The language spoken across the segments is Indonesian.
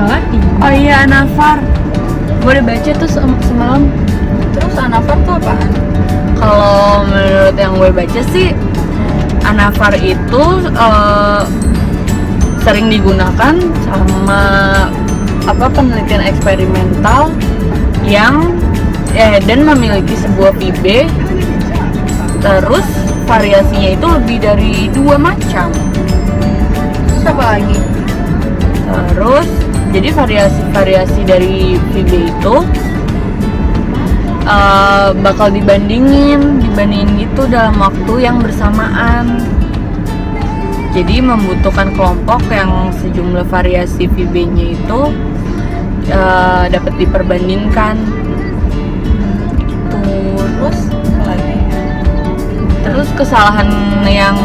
salah. Oh iya, Anafar. Gue udah baca tuh semalam. Terus Anafar tuh apaan? Kalau menurut yang gue baca sih, Anafar itu sering digunakan sama penelitian eksperimental yang dan memiliki sebuah PIB. Terus variasinya itu lebih dari 2 macam. Siapa lagi? Terus jadi variasi dari PIB itu bakal dibandingin gitu dalam waktu yang bersamaan. Jadi membutuhkan kelompok yang sejumlah variasi PIB-nya itu dapat diperbandingkan. Terus kesalahan yang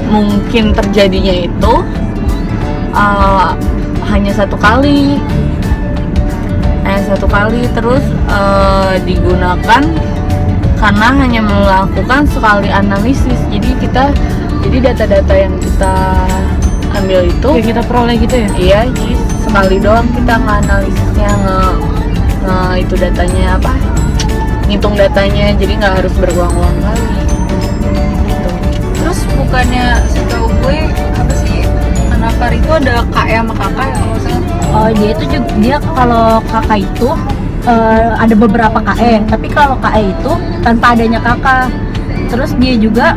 mungkin terjadinya itu hanya satu kali, terus digunakan karena hanya melakukan sekali analisis. Jadi data-data yang kita ambil itu yang kita peroleh gitu ya? Iya, jadi sekali doang kita nganalisisnya, itu datanya ngitung datanya, jadi nggak harus berulang-ulang lagi gitu. Terus bukannya setahu gue apa sih, Anafar itu ada KE sama kakak ya kalau salah? Oh, dia kalau kakak itu ada beberapa KE, tapi kalau KE itu tanpa adanya kakak. Terus dia juga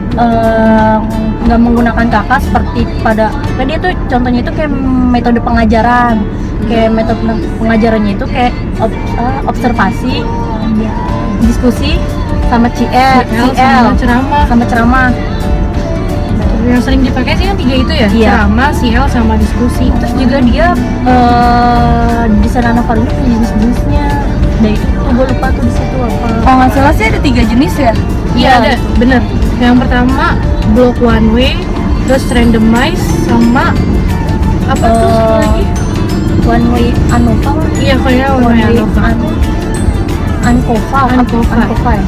nggak menggunakan kakak seperti dia tuh contohnya itu kayak metode pengajaran. Kayak metode pengajarannya itu kayak observasi, diskusi, sama CL sama ceramah. Yang sering dipakai sih yang 3 itu ya? Iya. Ceramah, CL, sama diskusi. Terus juga dia desain Anafar ini punya jenis-jenisnya. Dari itu gue lupa tuh di situ apa. Kalau nggak salah sih ada 3 jenis ya. Iya ada, bener. Yang pertama block one way, terus randomize, sama apa tuh satu lagi? One way ANOVA. Iya kayaknya one way ANOVA. ANCOVA ya.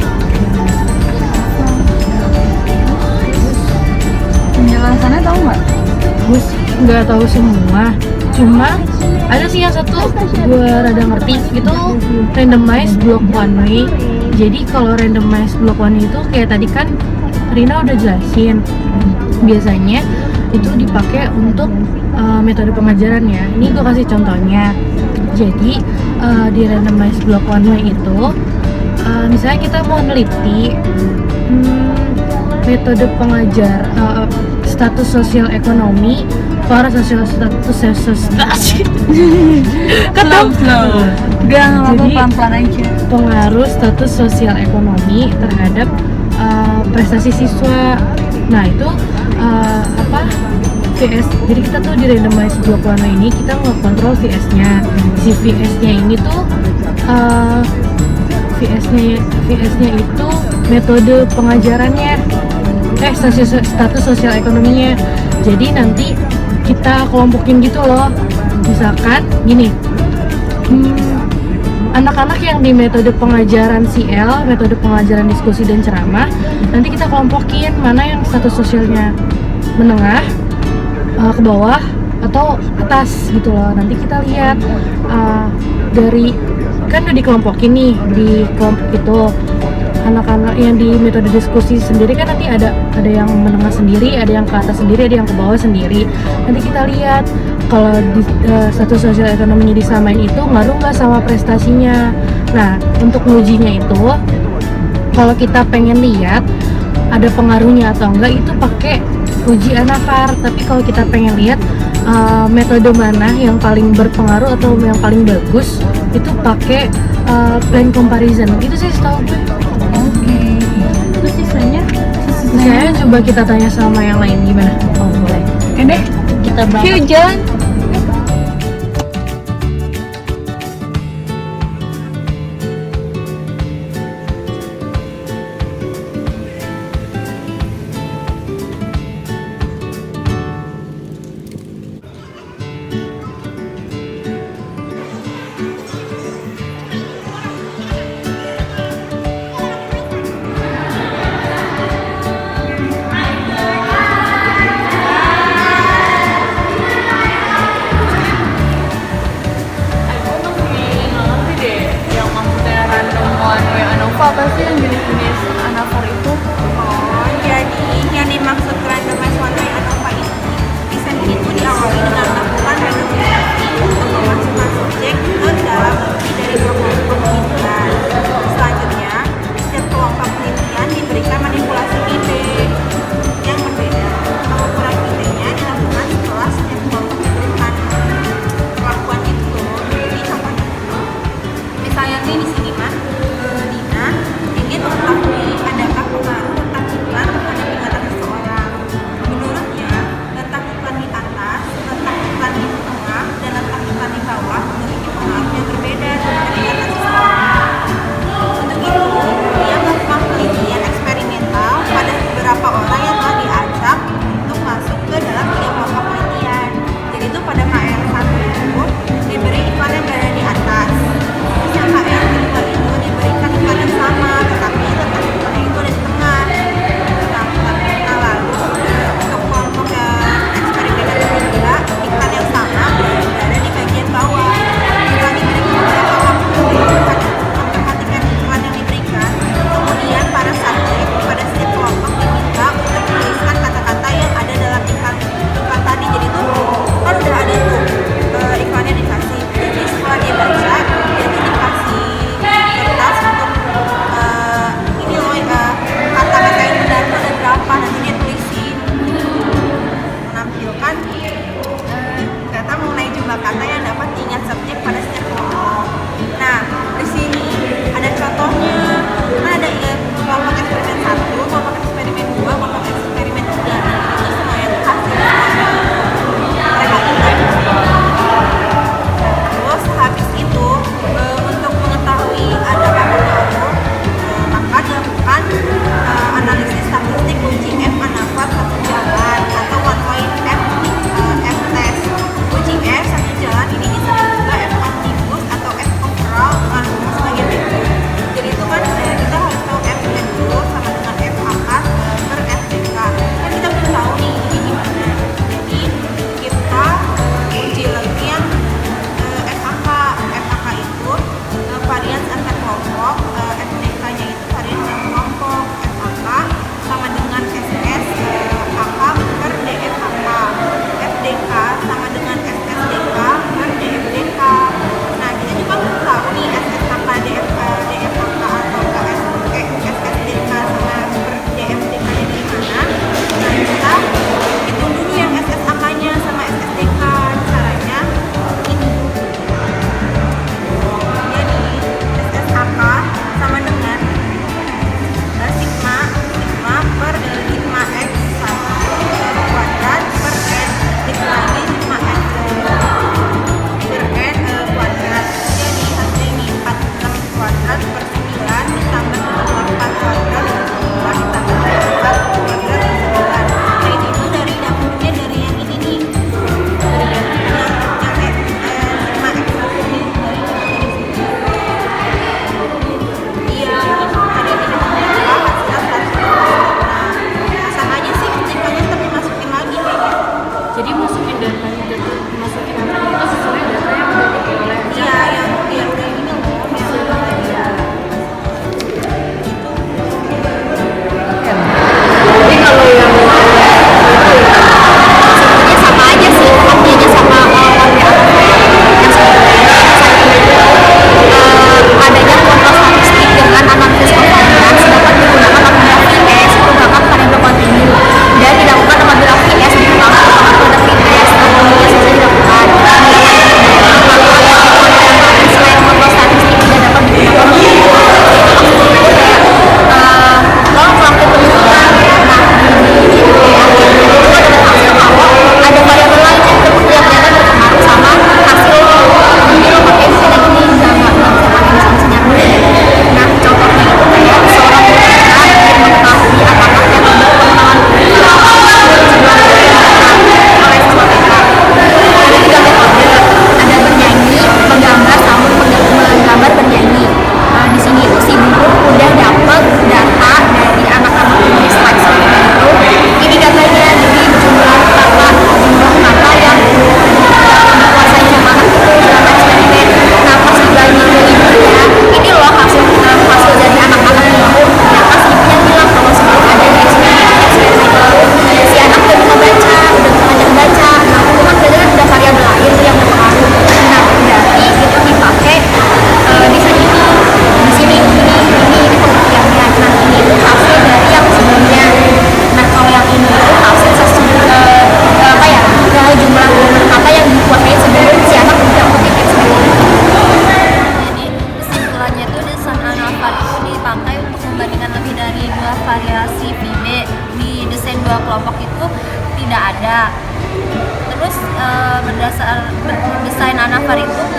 Penjelasannya tahu nggak? Gue sih nggak tahu semua, cuma ada sih yang satu gue rada ngerti gitu, randomize block one way. Jadi kalau randomize block one way itu kayak tadi kan Rina udah jelasin, biasanya itu dipakai untuk metode pengajaran ya. Ini gue kasih contohnya. Jadi di randomize block one way itu misalnya kita mau neliti metode pengajar status sosial ekonomi, Jadi pelan-pelan aja. Pengaruh status sosial ekonomi terhadap prestasi siswa. Nah itu VS. Jadi kita tuh di randomize block one way ini kita ngekontrol VS-nya. Si VS-nya ini tuh VS-nya itu metode pengajarannya, status sosial ekonominya. Jadi nanti kita kelompokin gitu loh. Misalkan gini, anak-anak yang di metode pengajaran CL, metode pengajaran diskusi dan ceramah, nanti kita kelompokin mana yang status sosialnya menengah, ke bawah, atau atas gitu loh. Nanti kita lihat dari kan udah dikelompokin nih di kelompok itu. Anak-anak yang di metode diskusi sendiri kan nanti ada yang menengah sendiri, ada yang ke atas sendiri, ada yang ke bawah sendiri. Nanti kita lihat kalau status sosial ekonominya disamain itu ngaruh nggak sama prestasinya. Nah untuk ngujinya itu, kalau kita pengen lihat ada pengaruhnya atau enggak, itu pakai uji Anafar. Tapi kalau kita pengen lihat metode mana yang paling berpengaruh atau yang paling bagus, itu pakai plan comparison. Itu sih setahu gue. Oke. Terus sisanya Coba kita tanya sama yang lain gimana? Oh boleh. Oke deh, Kita berangkat. yuk jalan.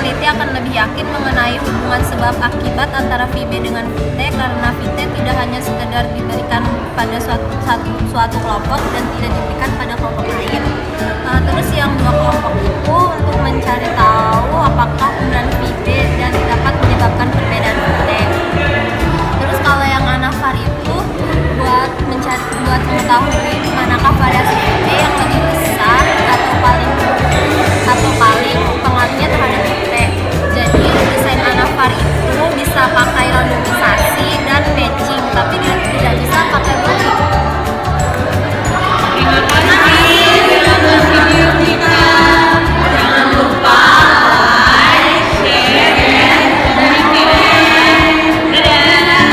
peneliti akan lebih yakin mengenai hubungan sebab akibat antara Vb dengan Vt karena Vt tidak hanya sekedar diberikan pada suatu kelompok dan tidak diberikan pada kelompok lain. Terus yang dua kelompok itu untuk mencari tahu apakah penggunaan Vb dan dapat menyebabkan perbedaan Vt. Terus kalau yang anavar itu buat mengetahui manakah variasi Vb yang lebih besar atau paling pengaruhnya terhadap Vt. Jadi desain anavar itu bisa pakai randomisasi dan matching, tapi tidak bisa pakai logik. Terima kasih sudah nonton video kita. Jangan lupa like, share, dan komen. Dadah.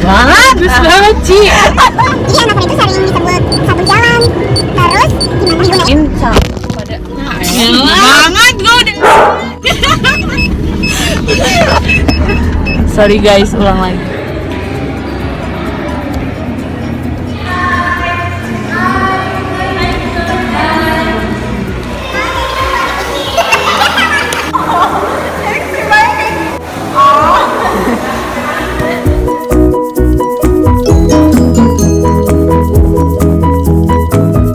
Bagus banget Ci. Iya, anavar itu sering disebut sabun jalan. Terus gimana gunain? Pada Banget gue udah. sorry guys, ulang lagi.